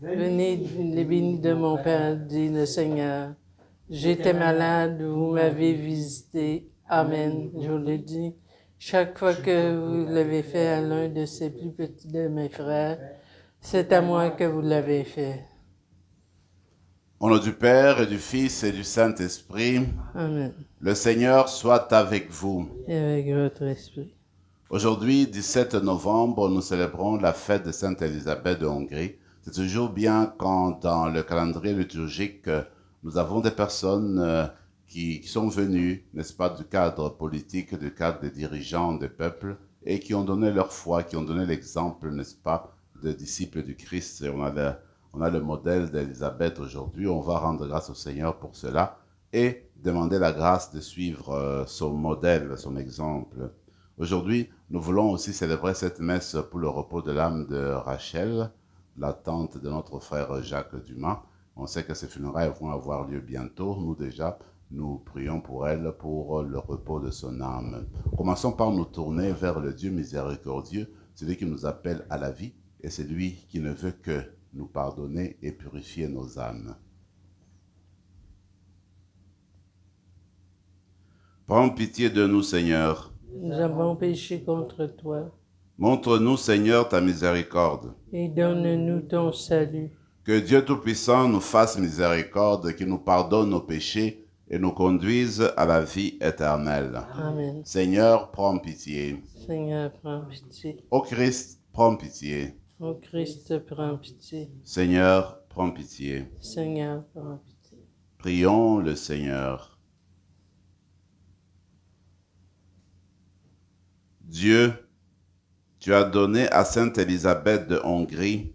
Venez les bénis de mon Père, dit le Seigneur. J'étais malade, vous m'avez visité. Amen. Je vous le dis, chaque fois que vous l'avez fait à l'un de ces plus petits de mes frères, c'est à moi que vous l'avez fait. Au nom du Père et du Fils et du Saint-Esprit, Amen. le Seigneur soit avec vous. Et avec votre esprit. Aujourd'hui, 17 novembre, nous célébrons la fête de Sainte Élisabeth de Hongrie. C'est toujours bien quand dans le calendrier liturgique, nous avons des personnes qui sont venues, n'est-ce pas, du cadre politique, du cadre des dirigeants des peuples, et qui ont donné leur foi, qui ont donné l'exemple, n'est-ce pas, de disciples du Christ. Et on a le modèle d'Élisabeth aujourd'hui. On va rendre grâce au Seigneur pour cela et demander la grâce de suivre son modèle, son exemple. Aujourd'hui, nous voulons aussi célébrer cette messe pour le repos de l'âme de Rachel, la tante de notre frère Jacques Dumas. On sait que ces funérailles vont avoir lieu bientôt. Nous déjà, nous prions pour elle, pour le repos de son âme. Commençons par nous tourner vers le Dieu miséricordieux, celui qui nous appelle à la vie et celui qui ne veut que nous pardonner et purifier nos âmes. Prends pitié de nous, Seigneur. Nous avons péché contre toi. Montre-nous, Seigneur, ta miséricorde. Et donne-nous ton salut. Que Dieu Tout-Puissant nous fasse miséricorde, qu'il nous pardonne nos péchés et nous conduise à la vie éternelle. Amen. Seigneur, prends pitié. Seigneur, prends pitié. Ô Christ, prends pitié. Ô Christ, prends pitié. Seigneur, prends pitié. Seigneur, prends pitié. Prions le Seigneur. Dieu, tu as donné à Sainte Élisabeth de Hongrie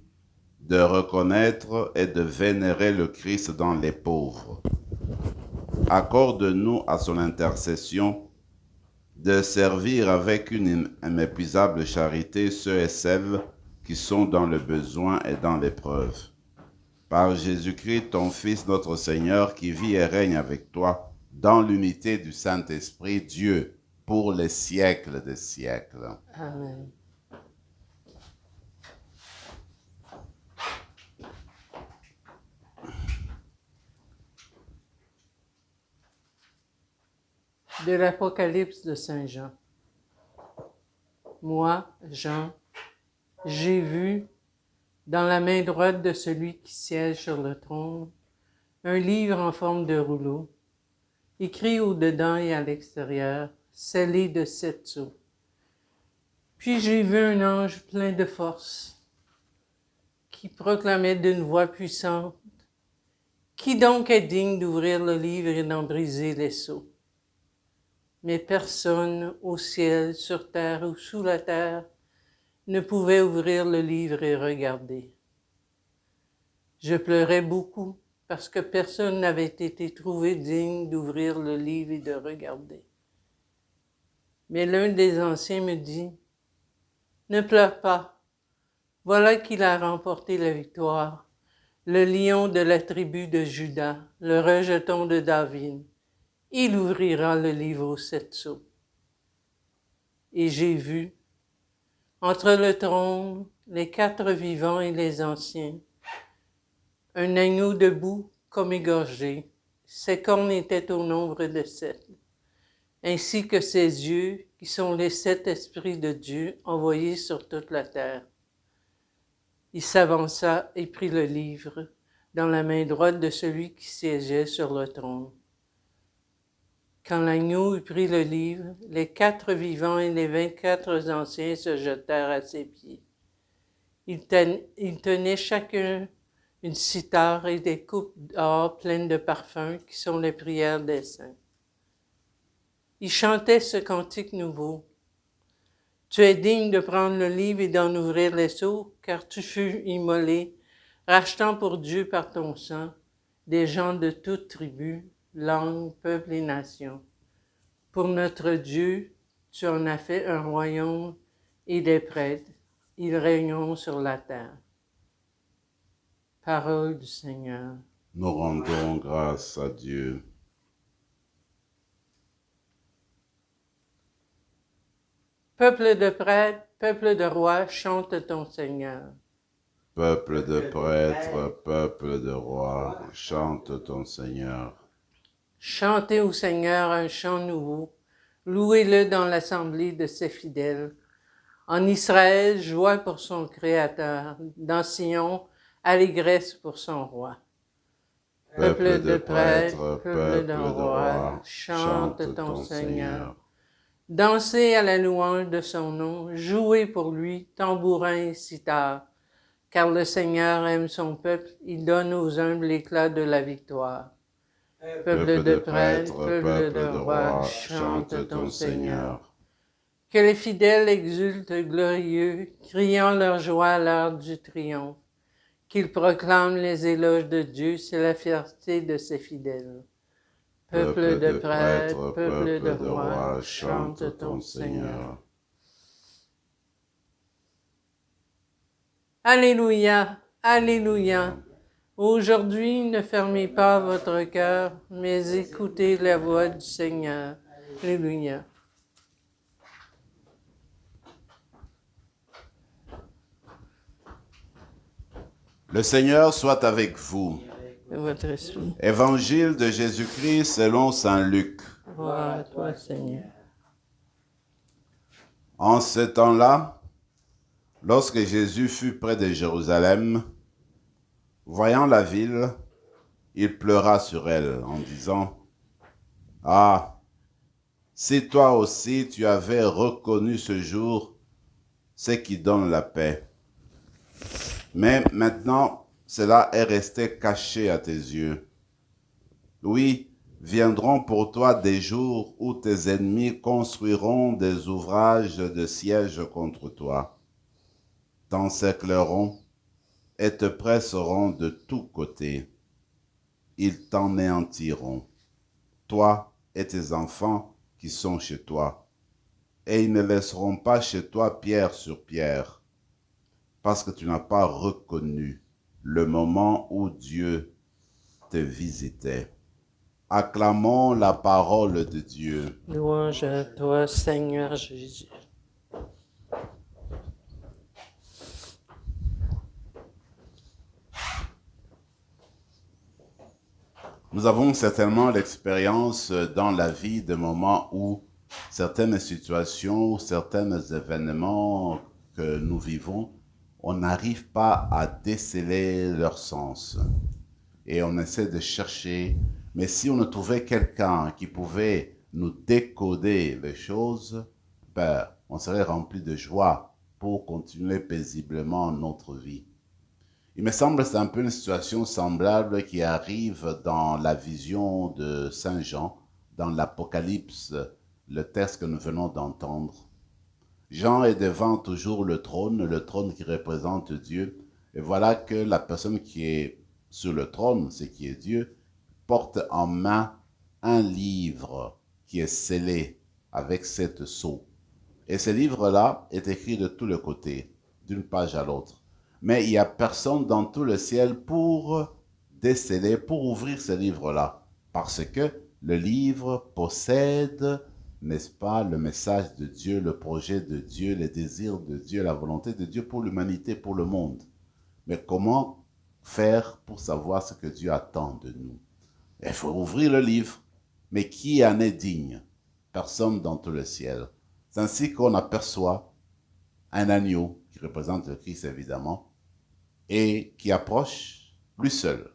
de reconnaître et de vénérer le Christ dans les pauvres. Accorde-nous à son intercession de servir avec une inépuisable charité ceux et celles qui sont dans le besoin et dans l'épreuve. Par Jésus-Christ, ton Fils, notre Seigneur, qui vit et règne avec toi dans l'unité du Saint-Esprit, Dieu, pour les siècles des siècles. Amen. De l'Apocalypse de Saint Jean. Moi, Jean, j'ai vu, dans la main droite de celui qui siège sur le trône, un livre en forme de rouleau, écrit au-dedans et à l'extérieur, scellé de 7 sceaux. Puis j'ai vu un ange plein de force, qui proclamait d'une voix puissante, « Qui donc est digne d'ouvrir le livre et d'en briser les sceaux? » Mais personne au ciel, sur terre ou sous la terre ne pouvait ouvrir le livre et regarder. Je pleurais beaucoup parce que personne n'avait été trouvé digne d'ouvrir le livre et de regarder. Mais l'un des anciens me dit, « Ne pleure pas, voilà qu'il a remporté la victoire, le lion de la tribu de Juda, le rejeton de David. Il ouvrira le livre aux 7 sceaux. » Et j'ai vu, entre le trône, les 4 vivants et les anciens, un agneau debout comme égorgé. Ses cornes étaient au nombre de 7, ainsi que ses yeux, qui sont les 7 esprits de Dieu envoyés sur toute la terre. Il s'avança et prit le livre dans la main droite de celui qui siégeait sur le trône. Quand l'agneau eut pris le livre, les 4 vivants et les 24 anciens se jetèrent à ses pieds. Ils tenaient chacun une cithare et des coupes d'or pleines de parfums qui sont les prières des saints. Ils chantaient ce cantique nouveau. « Tu es digne de prendre le livre et d'en ouvrir les sceaux, car tu fus immolé, rachetant pour Dieu par ton sang des gens de toutes tribus, langues, peuples et nations. Pour notre Dieu, tu en as fait un royaume et des prêtres. Ils règneront sur la terre. » Parole du Seigneur. Nous rendons grâce à Dieu. Peuple de prêtres, peuple de rois, chante ton Seigneur. Peuple de prêtres, peuple de rois, chante ton Seigneur. Chantez au Seigneur un chant nouveau. Louez-le dans l'assemblée de ses fidèles. En Israël, joie pour son Créateur. Dans Sion, allégresse pour son roi. Peuple de prêtres, peuple de rois, chante ton Seigneur. Dansez à la louange de son nom, jouez pour lui, tambourin et sitar. Car le Seigneur aime son peuple, il donne aux humbles l'éclat de la victoire. Peuple de prêtres, peuple de rois, chante ton Seigneur. Que les fidèles exultent glorieux, criant leur joie à l'heure du triomphe. Qu'ils proclament les éloges de Dieu, c'est la fierté de ses fidèles. Peuple de prêtres, peuple de rois, chante ton Seigneur. Alléluia, Alléluia. Aujourd'hui, ne fermez pas votre cœur, mais écoutez la voix du Seigneur. Alléluia. Le Seigneur soit avec vous. Et votre esprit. Évangile de Jésus-Christ selon saint Luc. Gloire à toi, Seigneur. En ce temps-là, lorsque Jésus fut près de Jérusalem, voyant la ville, il pleura sur elle en disant, « Ah, si toi aussi tu avais reconnu ce jour, ce qui donne la paix. Mais maintenant, cela est resté caché à tes yeux. Oui, viendront pour toi des jours où tes ennemis construiront des ouvrages de siège contre toi, t'encercleront et te presseront de tous côtés. Ils t'anéantiront, toi et tes enfants qui sont chez toi, et ils ne laisseront pas chez toi pierre sur pierre, parce que tu n'as pas reconnu le moment où Dieu te visitait. » Acclamons la parole de Dieu. Louange à toi, Seigneur Jésus. Nous avons certainement l'expérience dans la vie de moments où certaines situations, certains événements que nous vivons, on n'arrive pas à déceler leur sens. Et on essaie de chercher, mais si on trouvait quelqu'un qui pouvait nous décoder les choses, ben, on serait rempli de joie pour continuer paisiblement notre vie. Il me semble que c'est un peu une situation semblable qui arrive dans la vision de Saint Jean, dans l'Apocalypse, le texte que nous venons d'entendre. Jean est devant toujours le trône qui représente Dieu, et voilà que la personne qui est sur le trône, ce qui est Dieu, porte en main un livre qui est scellé avec 7 sceaux. Et ce livre-là est écrit de tous les côtés, d'une page à l'autre. Mais il n'y a personne dans tout le ciel pour déceler, pour ouvrir ce livre-là. Parce que le livre possède, n'est-ce pas, le message de Dieu, le projet de Dieu, les désirs de Dieu, la volonté de Dieu pour l'humanité, pour le monde. Mais comment faire pour savoir ce que Dieu attend de nous? Il faut ouvrir le livre. Mais qui en est digne? Personne dans tout le ciel. C'est ainsi qu'on aperçoit un agneau qui représente le Christ évidemment et qui approche, lui seul,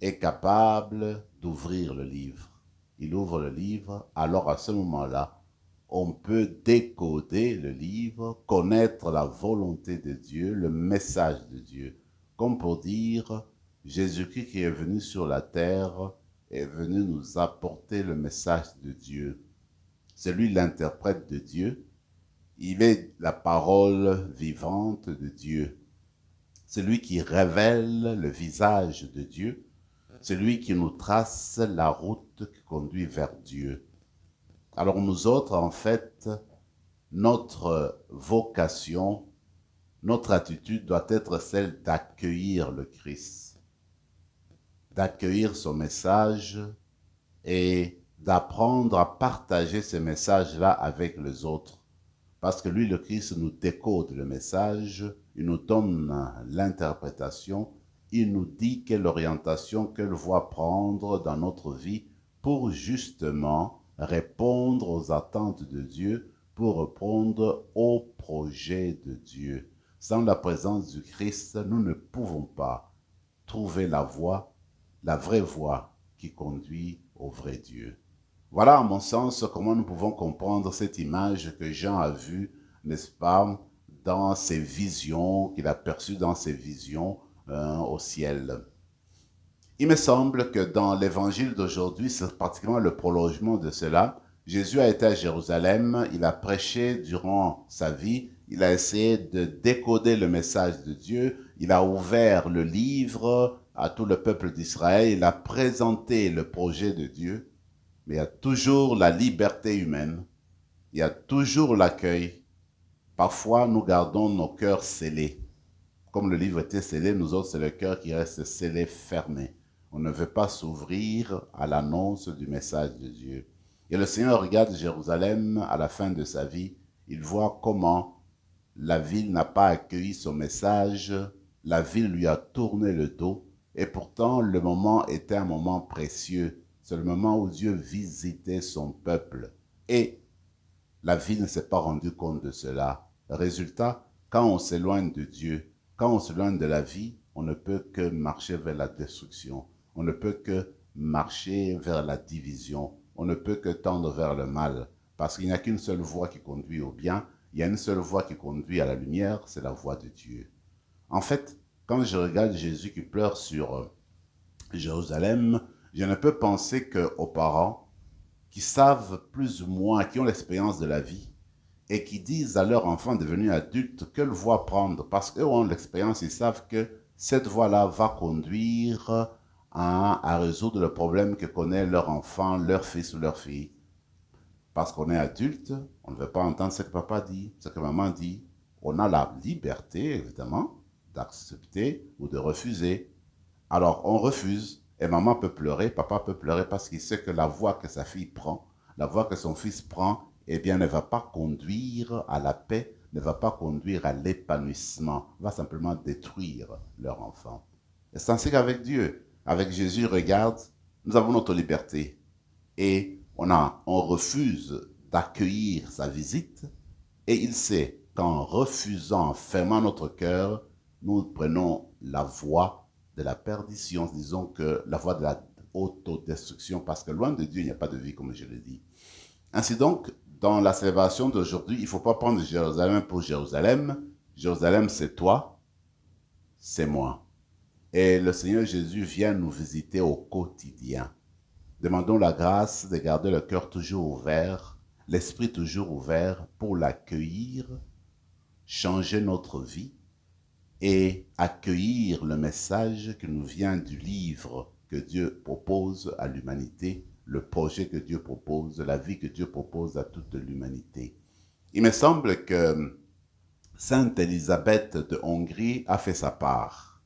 est capable d'ouvrir le livre. Il ouvre le livre, alors à ce moment-là, on peut décoder le livre, connaître la volonté de Dieu, le message de Dieu. Comme pour dire, Jésus-Christ qui est venu sur la terre est venu nous apporter le message de Dieu. C'est lui l'interprète de Dieu. Il est la parole vivante de Dieu. C'est lui qui révèle le visage de Dieu. C'est lui qui nous trace la route qui conduit vers Dieu. Alors nous autres, en fait, notre vocation, notre attitude doit être celle d'accueillir le Christ, d'accueillir son message et d'apprendre à partager ce message-là avec les autres. parce que lui, le Christ, nous décode le message, il nous donne l'interprétation, il nous dit quelle orientation, quelle voie prendre dans notre vie pour justement répondre aux attentes de Dieu, pour répondre au projet de Dieu. Sans la présence du Christ, nous ne pouvons pas trouver la voie, la vraie voie qui conduit au vrai Dieu. Voilà, à mon sens, comment nous pouvons comprendre cette image que Jean a vue, n'est-ce pas, dans ses visions, qu'il a perçues dans ses visions au ciel. Il me semble que dans l'évangile d'aujourd'hui, c'est pratiquement le prolongement de cela. Jésus a été à Jérusalem, il a prêché durant sa vie, il a essayé de décoder le message de Dieu, il a ouvert le livre à tout le peuple d'Israël, il a présenté le projet de Dieu, mais il y a toujours la liberté humaine, il y a toujours l'accueil. Parfois, nous gardons nos cœurs scellés. Comme le livre était scellé, nous autres, c'est le cœur qui reste scellé, fermé. On ne veut pas s'ouvrir à l'annonce du message de Dieu. Et le Seigneur regarde Jérusalem à la fin de sa vie. Il voit comment la ville n'a pas accueilli son message. La ville lui a tourné le dos. Et pourtant, le moment était un moment précieux. C'est le moment où Dieu visitait son peuple. Et la ville ne s'est pas rendue compte de cela. Résultat, quand on s'éloigne de Dieu, quand on s'éloigne de la vie, on ne peut que marcher vers la destruction. On ne peut que marcher vers la division. On ne peut que tendre vers le mal. Parce qu'il n'y a qu'une seule voie qui conduit au bien. Il y a une seule voie qui conduit à la lumière, c'est la voie de Dieu. En fait, quand je regarde Jésus qui pleure sur Jérusalem, je ne peux penser qu'aux parents qui savent plus ou moins, qui ont l'expérience de la vie, et qui disent à leur enfant devenu adulte quelle voie prendre, parce qu'eux ont l'expérience, ils savent que cette voie-là va conduire à résoudre le problème que connaît leur enfant, leur fils ou leur fille. Parce qu'on est adulte, on ne veut pas entendre ce que papa dit, ce que maman dit. On a la liberté, évidemment, d'accepter ou de refuser. Alors, on refuse, et maman peut pleurer, papa peut pleurer parce qu'il sait que la voie que sa fille prend, la voie que son fils prend, eh bien, ne va pas conduire à la paix, ne va pas conduire à l'épanouissement, va simplement détruire leur enfant. Et c'est ainsi qu'avec Dieu, avec Jésus, regarde, nous avons notre liberté et on refuse d'accueillir sa visite et il sait qu'en refusant, en fermant notre cœur, nous prenons la voie de la perdition, disons que la voie de la autodestruction, parce que loin de Dieu, il n'y a pas de vie, comme je l'ai dit. Ainsi donc, dans la célébration d'aujourd'hui, il ne faut pas prendre Jérusalem pour Jérusalem. Jérusalem, c'est toi, c'est moi. Et le Seigneur Jésus vient nous visiter au quotidien. Demandons la grâce de garder le cœur toujours ouvert, l'esprit toujours ouvert pour l'accueillir, changer notre vie et accueillir le message qui nous vient du livre que Dieu propose à l'humanité, le projet que Dieu propose, la vie que Dieu propose à toute l'humanité. Il me semble que Sainte Élisabeth de Hongrie a fait sa part.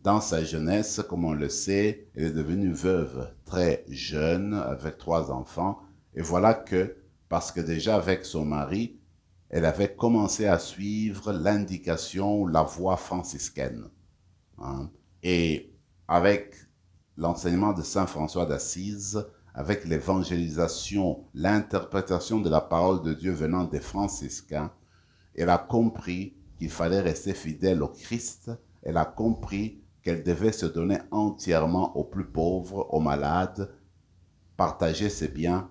Dans sa jeunesse, comme on le sait, elle est devenue veuve très jeune, avec 3 enfants, et voilà que, parce que déjà avec son mari, elle avait commencé à suivre l'indication, la voie franciscaine. Hein. Et avec l'enseignement de Saint François d'Assise, avec l'évangélisation, l'interprétation de la parole de Dieu venant des franciscains, elle a compris qu'il fallait rester fidèle au Christ. Elle a compris qu'elle devait se donner entièrement aux plus pauvres, aux malades, partager ses biens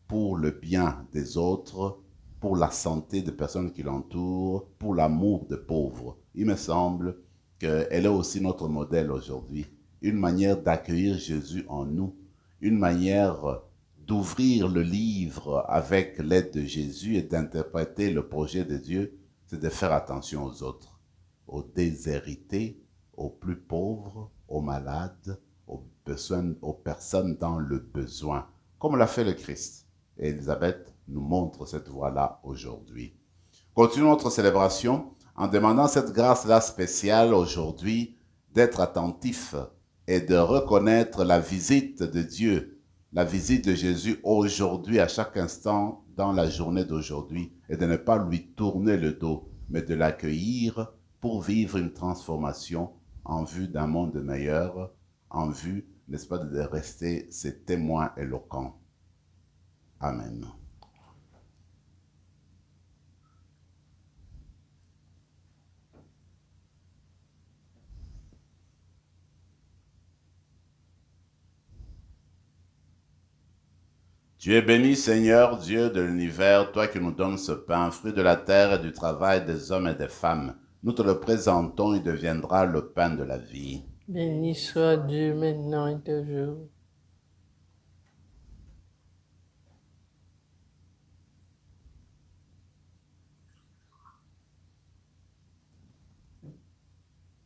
pour le bien des autres, pour la santé des personnes qui l'entourent, pour l'amour des pauvres. Il me semble qu'elle est aussi notre modèle aujourd'hui. Une manière d'accueillir Jésus en nous, une manière d'ouvrir le livre avec l'aide de Jésus et d'interpréter le projet de Dieu, c'est de faire attention aux autres, aux déshérités, aux plus pauvres, aux malades, aux personnes dans le besoin, comme l'a fait le Christ. Et Élisabeth nous montre cette voie-là aujourd'hui. Continuons notre célébration en demandant cette grâce-là spéciale aujourd'hui d'être attentif et de reconnaître la visite de Dieu, la visite de Jésus aujourd'hui à chaque instant dans la journée d'aujourd'hui est de ne pas lui tourner le dos, mais de l'accueillir pour vivre une transformation en vue d'un monde meilleur, en vue, n'est-ce pas, de rester ses témoins éloquents. Amen. Tu es béni, Seigneur, Dieu de l'univers, toi qui nous donnes ce pain, fruit de la terre et du travail des hommes et des femmes. Nous te le présentons, il deviendra le pain de la vie. Béni soit Dieu maintenant et toujours.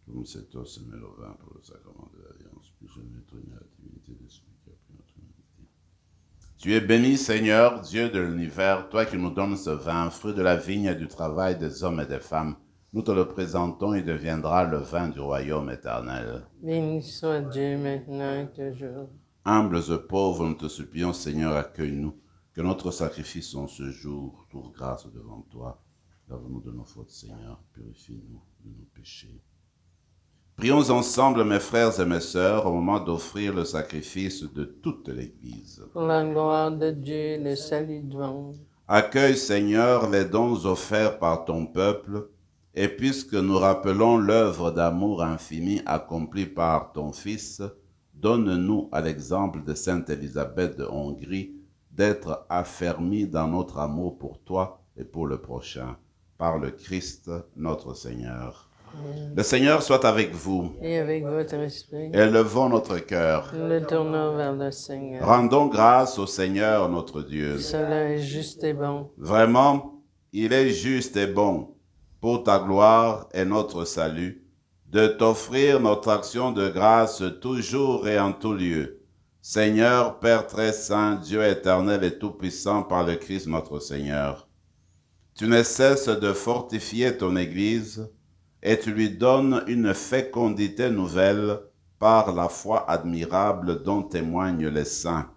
Comme cet os se met le vin pour le sacrement de l'Alliance, puis je m'étonne à la divinité de celui qui a pris notre humanité. Tu es béni, Seigneur, Dieu de l'univers, toi qui nous donnes ce vin, fruit de la vigne et du travail des hommes et des femmes. Nous te le présentons, il deviendra le vin du royaume éternel. Béni soit Dieu maintenant et toujours. Humbles et pauvres, nous te supplions, Seigneur, accueille-nous, que notre sacrifice en ce jour trouve grâce devant toi. Lave-nous de nos fautes, Seigneur, purifie-nous de nos péchés. Prions ensemble, mes frères et mes sœurs, au moment d'offrir le sacrifice de toute l'Église. Pour la gloire de Dieu et le salut du monde. Accueille, Seigneur, les dons offerts par ton peuple, et puisque nous rappelons l'œuvre d'amour infini accomplie par ton Fils, donne-nous, à l'exemple de Sainte Élisabeth de Hongrie, d'être affermis dans notre amour pour toi et pour le prochain, par le Christ notre Seigneur. Le Seigneur soit avec vous. Et avec votre esprit, Élevons notre cœur. nous le tournons vers le Seigneur. Rendons grâce au Seigneur notre Dieu. Cela est juste et bon. Vraiment, il est juste et bon, pour ta gloire et notre salut, de t'offrir notre action de grâce toujours et en tout lieu. Seigneur, Père très saint, Dieu éternel et tout-puissant par le Christ notre Seigneur. Tu ne cesses de fortifier ton Église et tu lui donnes une fécondité nouvelle par la foi admirable dont témoignent les saints.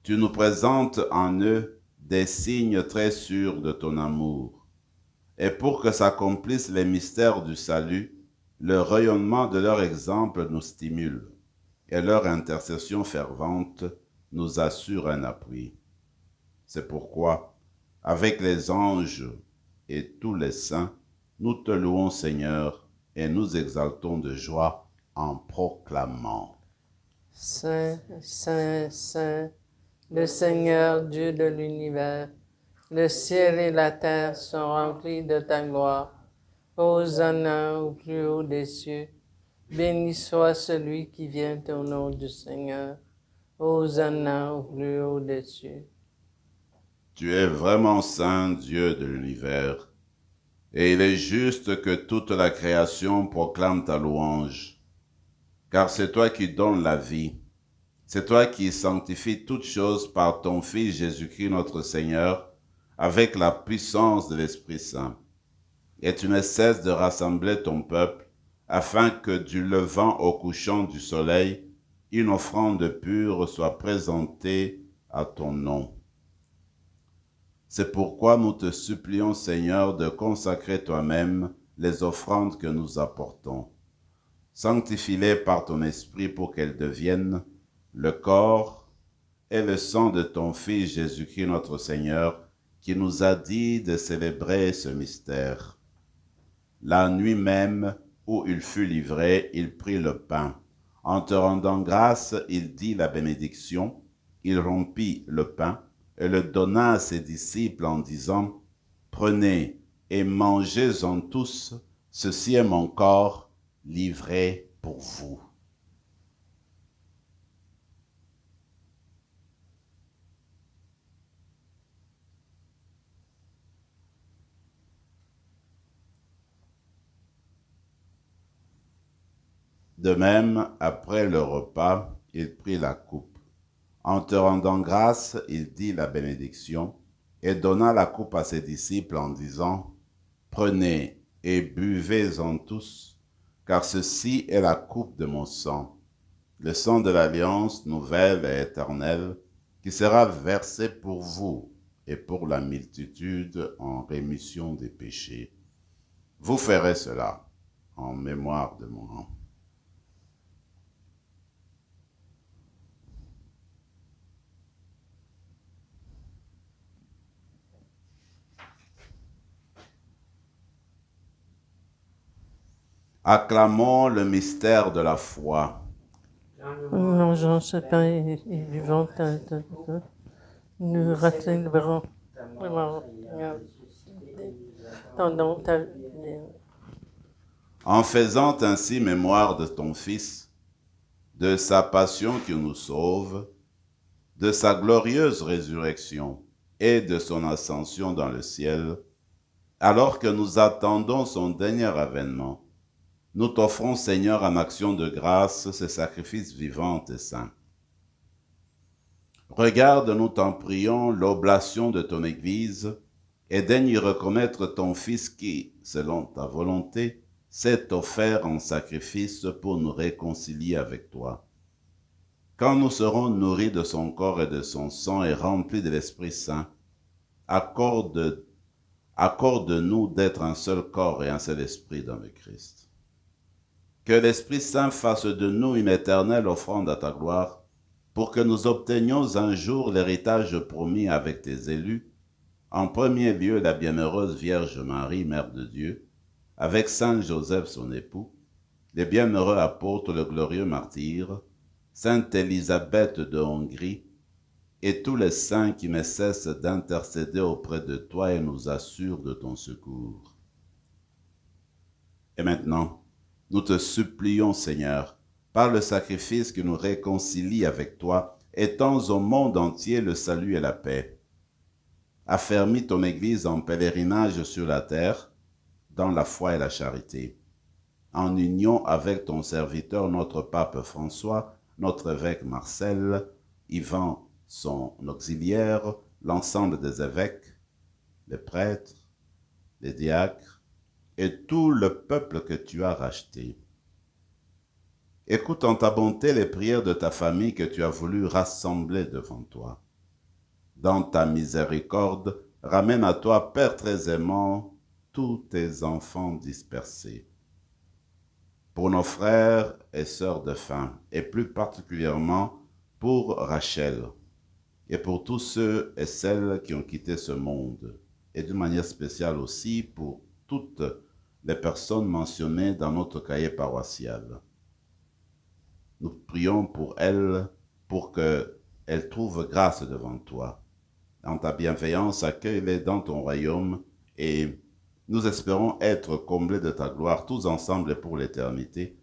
Tu nous présentes en eux des signes très sûrs de ton amour. Et pour que s'accomplissent les mystères du salut, le rayonnement de leur exemple nous stimule, et leur intercession fervente nous assure un appui. C'est pourquoi, avec les anges et tous les saints, nous te louons, Seigneur, et nous exaltons de joie en proclamant. Saint, Saint, Saint, le Seigneur Dieu de l'univers, le ciel et la terre sont remplis de ta gloire. Hosanna au plus haut des cieux. Béni soit celui qui vient au nom du Seigneur. Hosanna au plus haut des cieux. Tu es vraiment saint, Dieu de l'univers, et il est juste que toute la création proclame ta louange, car c'est toi qui donnes la vie, c'est toi qui sanctifies toutes choses par ton Fils Jésus-Christ notre Seigneur, avec la puissance de l'Esprit Saint. Et tu ne cesses de rassembler ton peuple, afin que du levant au couchant du soleil, une offrande pure soit présentée à ton nom. C'est pourquoi nous te supplions, Seigneur, de consacrer toi-même les offrandes que nous apportons. Sanctifie-les par ton esprit pour qu'elles deviennent le corps et le sang de ton Fils Jésus-Christ notre Seigneur, qui nous a dit de célébrer ce mystère. La nuit même où il fut livré, il prit le pain. En te rendant grâce, il dit la bénédiction, il rompit le pain et le donna à ses disciples en disant, « Prenez et mangez-en tous, ceci est mon corps livré pour vous. » De même, après le repas, il prit la coupe. En te rendant grâce, il dit la bénédiction et donna la coupe à ses disciples en disant, « Prenez et buvez-en tous, car ceci est la coupe de mon sang, le sang de l'alliance nouvelle et éternelle, qui sera versé pour vous et pour la multitude en rémission des péchés. Vous ferez cela en mémoire de moi. Acclamons le mystère de la foi. Vengeance pain et vivant, nous rassemblerons ton nom. En faisant ainsi mémoire de ton Fils, de sa passion qui nous sauve, de sa glorieuse résurrection et de son ascension dans le ciel, alors que nous attendons son dernier avènement, nous t'offrons, Seigneur, en action de grâce, ce sacrifice vivant et saint. Regarde, nous t'en prions, l'oblation de ton Église, et daigne y reconnaître ton Fils qui, selon ta volonté, s'est offert en sacrifice pour nous réconcilier avec toi. Quand nous serons nourris de son corps et de son sang et remplis de l'Esprit Saint, accorde-nous d'être un seul corps et un seul esprit dans le Christ. Que l'Esprit Saint fasse de nous une éternelle offrande à ta gloire, pour que nous obtenions un jour l'héritage promis avec tes élus, en premier lieu la bienheureuse Vierge Marie, Mère de Dieu, avec Saint Joseph son époux, les bienheureux apôtres, le glorieux martyr, Sainte Élisabeth de Hongrie, et tous les saints qui ne cessent d'intercéder auprès de toi et nous assurent de ton secours. Et maintenant, nous te supplions, Seigneur, par le sacrifice qui nous réconcilie avec toi, étends au monde entier le salut et la paix. Affermis ton Église en pèlerinage sur la terre, dans la foi et la charité, en union avec ton serviteur, notre pape François, notre évêque Marcel, Yvan, son auxiliaire, l'ensemble des évêques, les prêtres, les diacres, et tout le peuple que tu as racheté. Écoute en ta bonté les prières de ta famille que tu as voulu rassembler devant toi. Dans ta miséricorde, ramène à toi, Père très aimant, tous tes enfants dispersés. Pour nos frères et sœurs défunts, et plus particulièrement pour Rachel, et pour tous ceux et celles qui ont quitté ce monde, et d'une manière spéciale aussi pour toutes les personnes mentionnées dans notre cahier paroissial. Nous prions pour elles, pour qu'elles trouvent grâce devant toi. Dans ta bienveillance, accueille-les dans ton royaume, et nous espérons être comblés de ta gloire, tous ensemble et pour l'éternité,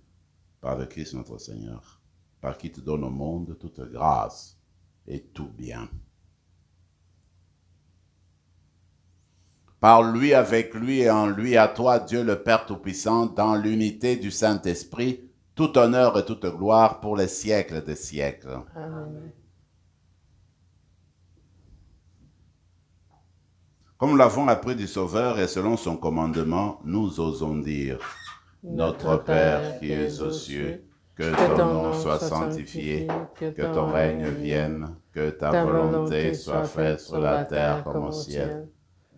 par le Christ notre Seigneur, par qui tu donnes au monde toute grâce et tout bien. Par lui, avec lui et en lui, à toi, Dieu le Père Tout-Puissant, dans l'unité du Saint-Esprit, tout honneur et toute gloire pour les siècles des siècles. Amen. Comme nous l'avons appris du Sauveur et selon son commandement, nous osons dire, Notre Père qui es aux cieux, que ton nom soit sanctifié, que ton règne vienne, que ta volonté soit faite sur la terre comme au ciel.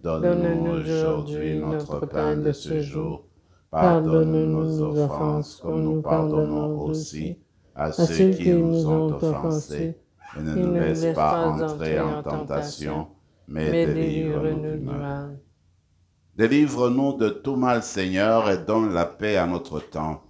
Donne-nous aujourd'hui notre pain de ce jour. Pardonne-nous nos offenses comme nous pardonnons aussi à ceux qui nous ont offensés. Et ne nous laisse pas entrer en tentation, mais délivre-nous du mal. Délivre-nous de tout mal, Seigneur, et donne la paix à notre temps.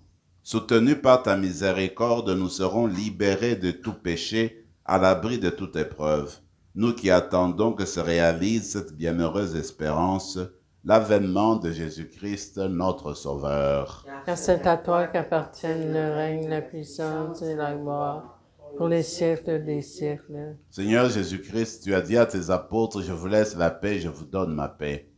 Soutenus par ta miséricorde, nous serons libérés de tout péché, à l'abri de toute épreuve. Nous qui attendons que se réalise cette bienheureuse espérance, l'avènement de Jésus-Christ, notre Sauveur. Car c'est à toi qu'appartiennent le règne, la puissance et la gloire, pour les siècles des siècles. Seigneur Jésus-Christ, tu as dit à tes apôtres, je vous laisse la paix, je vous donne ma paix.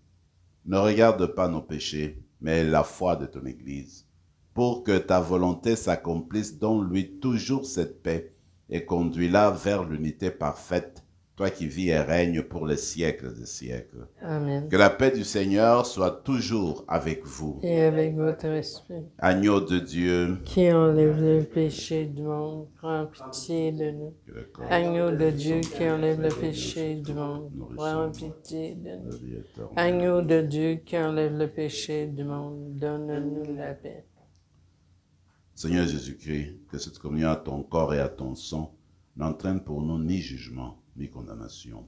Ne regarde pas nos péchés, mais la foi de ton Église, pour que ta volonté s'accomplisse, donne-lui toujours cette paix et conduis-la vers l'unité parfaite, toi qui vis et règnes pour les siècles des siècles. Amen. Que la paix du Seigneur soit toujours avec vous. Et avec votre esprit, Agneau de Dieu, qui enlève le péché du monde, prends pitié de nous. que le corps Agneau de Dieu qui enlève le péché du monde, prends pitié de de nous. vie éternelle. Agneau de Dieu qui enlève le péché du monde, donne-nous la paix. Seigneur Jésus-Christ, que cette communion à ton corps et à ton sang n'entraîne pour nous ni jugement, ni condamnation,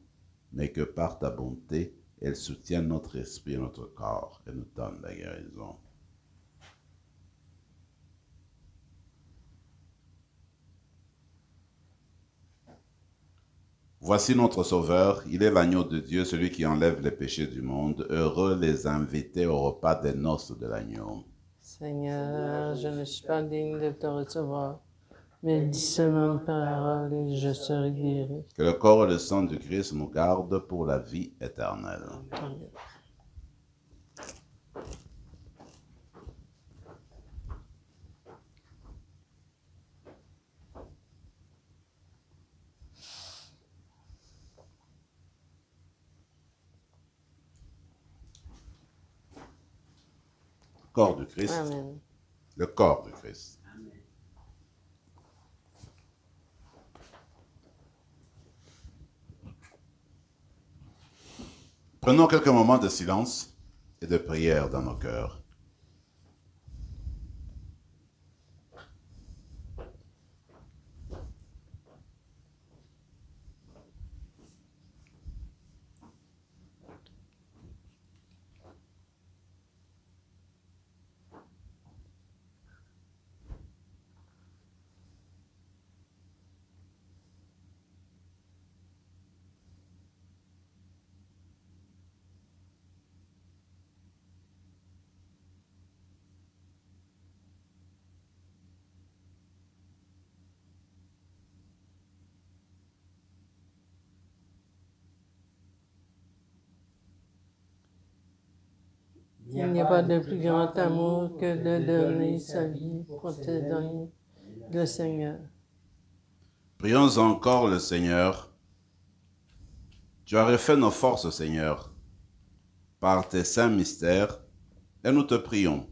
mais que par ta bonté, elle soutienne notre esprit et notre corps et nous donne la guérison. Voici notre Sauveur, il est l'agneau de Dieu, celui qui enlève les péchés du monde. Heureux les invités au repas des noces de l'agneau. Seigneur, je ne suis pas digne de te recevoir, mais dis seulement une parole et je serai guéri. Que le corps et le sang du Christ nous gardent pour la vie éternelle. Amen. Corps du Christ, Amen. le corps du Christ. Prenons quelques moments de silence et de prière dans nos cœurs. Il n'y a pas de plus grand amour que de donner sa vie pour te donner le Seigneur. Prions encore le Seigneur. Tu as refait nos forces, Seigneur, par tes saints mystères, et nous te prions.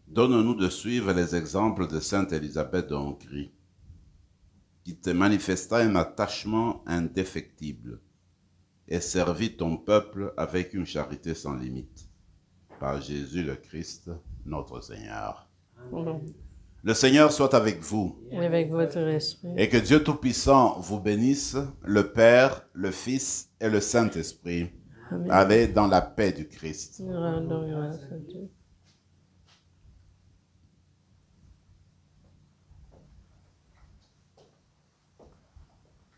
Donne-nous de suivre les exemples de Sainte Élisabeth de Hongrie, qui te manifesta un attachement indéfectible et servit ton peuple avec une charité sans limite. Par Jésus le Christ, notre Seigneur. Amen. Le Seigneur soit avec vous, Avec votre esprit. et que Dieu Tout-Puissant vous bénisse, le Père, le Fils et le Saint-Esprit. Amen. Allez dans la paix du Christ. Nous rendons grâce à Dieu.